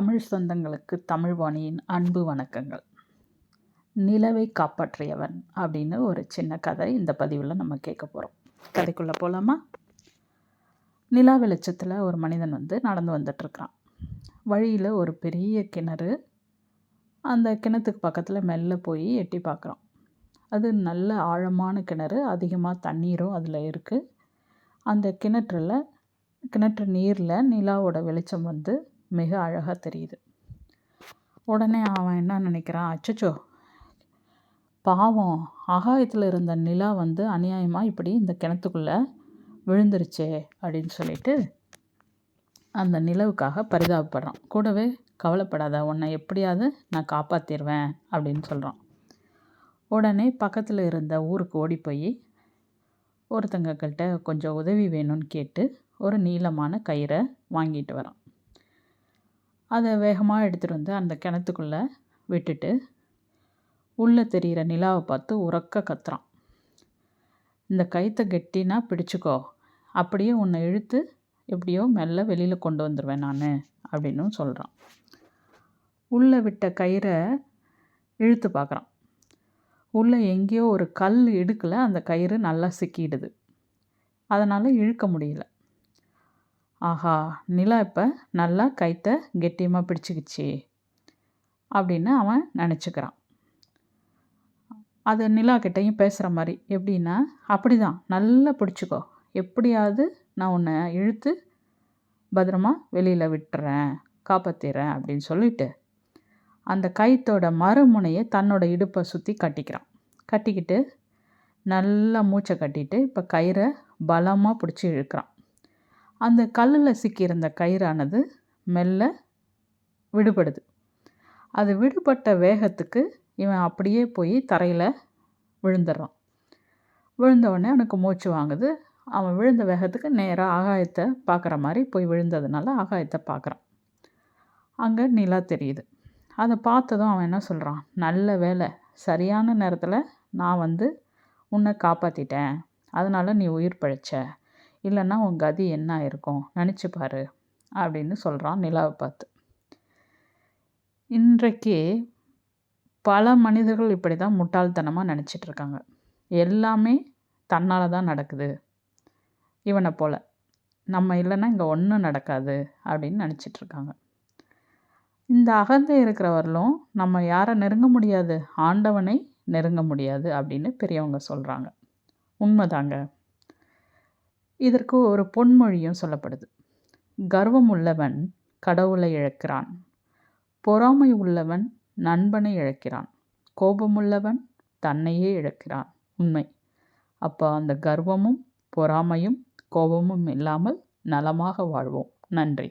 தமிழ் சொந்தங்களுக்கு தமிழ்வாணியின் அன்பு வணக்கங்கள். நிலவை காப்பாற்றியவன் அப்படின்னு ஒரு சின்ன கதை இந்த பதிவில் நம்ம கேட்க போகிறோம். கதைக்குள்ளே போகலாமா? நிலா வெளிச்சத்தில் ஒரு மனிதன் நடந்து வந்துட்டுருக்கிறான். வழியில் ஒரு பெரிய கிணறு. அந்த கிணத்துக்கு பக்கத்தில் மெல்ல போய் எட்டி பார்க்குறான். அது நல்ல ஆழமான கிணறு, அதிகமாக தண்ணீரும் அதில் இருக்குது. அந்த கிணற்று நீரில் நிலாவோட வெளிச்சம் மிக அழகாக தெரியுது. உடனே அவன் என்ன நினைக்கிறான், அச்சச்சோ பாவம், ஆகாயத்தில் இருந்த நிலா அநியாயமாக இப்படி இந்த கிணத்துக்குள்ளே விழுந்துருச்சே அப்படின்னு சொல்லிட்டு அந்த நிலவுக்காக பரிதாபப்படுறான். கூடவே கவலைப்படாத, உன்னை எப்படியாவது நான் காப்பாற்றிடுவேன் அப்படின்னு சொல்கிறான். உடனே பக்கத்தில் இருந்த ஊருக்கு ஓடி போய் ஒருத்தங்கக்கிட்ட கொஞ்சம் உதவி வேணும்னு கேட்டு ஒரு நீளமான கயிறை வாங்கிட்டு வரான். அதை வேகமாக எடுத்துகிட்டு அந்த கிணத்துக்குள்ளே விட்டுட்டு உள்ளே தெரிகிற நிலாவை பார்த்து உரக்க கத்துறான். இந்த கயிற்றை கெட்டினா பிடிச்சிக்கோ, அப்படியே உன்னை இழுத்து எப்படியோ மெல்ல வெளியில் கொண்டு வந்துடுவேன் நான் அப்படின்னு சொல்கிறான். உள்ளே விட்ட கயிறை இழுத்து பார்க்குறான். உள்ளே எங்கேயோ ஒரு கல் இடுக்கில் அந்த கயிறு நல்லா சிக்கிடுது. அதனால் இழுக்க முடியல. ஆஹா, நிலா இப்போ நல்லா கயிற்றை கெட்டியமாக பிடிச்சிக்கிச்சு அப்படின்னு அவன் நினச்சிக்கிறான். அது நிலா கிட்டையும் பேசுகிற மாதிரி, எப்படின்னா அப்படி தான் நல்லா பிடிச்சிக்கோ, எப்படியாவது நான் உன்னை இழுத்து பத்திரமா வெளியில் விட்டுறேன், காப்பாற்றிடுறேன் அப்படின்னு சொல்லிட்டு அந்த கயிற்றோட மறுமுனையை தன்னோட இடுப்பை சுற்றி கட்டிக்கிட்டு நல்லா மூச்சை கட்டிட்டு இப்போ கயிறை பலமாக பிடிச்சி இழுக்கிறான். அந்த கல்லில் சிக்கியிருந்த கயிறானது மெல்ல விடுபடுது. அது விடுபட்ட வேகத்துக்கு இவன் அப்படியே போய் தரையில் விழுந்துடுறான். விழுந்தவுடனே அவனுக்கு மூச்சு வாங்குது. அவன் விழுந்த வேகத்துக்கு நேராக ஆகாயத்தை பார்க்குற மாதிரி போய் விழுந்ததுனால ஆகாயத்தை பார்க்குறான். அங்கே நிலா தெரியுது. அதை பார்த்ததும் அவன் என்ன சொல்கிறான், நல்ல வேலை, சரியான நேரத்தில் நான் உன்னை காப்பாற்றிட்டேன், அதனால் நீ உயிர் பிழைச்ச, இல்லைன்னா உன் கதி என்ன இருக்கும் நினச்சி பாரு அப்படின்னு சொல்கிறான் நிலாவை பார்த்து. இன்றைக்கு பல மனிதர்கள் இப்படி தான் முட்டாள்தனமாக நினச்சிட்ருக்காங்க. எல்லாமே தன்னால் தான் நடக்குது, இவனை போல் நம்ம இல்லைன்னா இங்கே ஒன்றும் நடக்காது அப்படின்னு நினச்சிட்ருக்காங்க. இந்த அகந்தை இருக்கிறவர்களும் நம்ம யாரை நெருங்க முடியாது, ஆண்டவனை நெருங்க முடியாது அப்படின்னு பெரியவங்க சொல்கிறாங்க. உண்மைதாங்க. இதற்கு ஒரு பொன்மொழியும் சொல்லப்படுது. கர்வம் உள்ளவன் கடவுளை இழக்கிறான், பொறாமை உள்ளவன் நண்பனை இழக்கிறான், கோபமுள்ளவன் தன்னையே இழக்கிறான். உண்மை. அப்போ அந்த கர்வமும் பொறாமையும் கோபமும் இல்லாமல் நலமாக வாழ்வோம். நன்றி.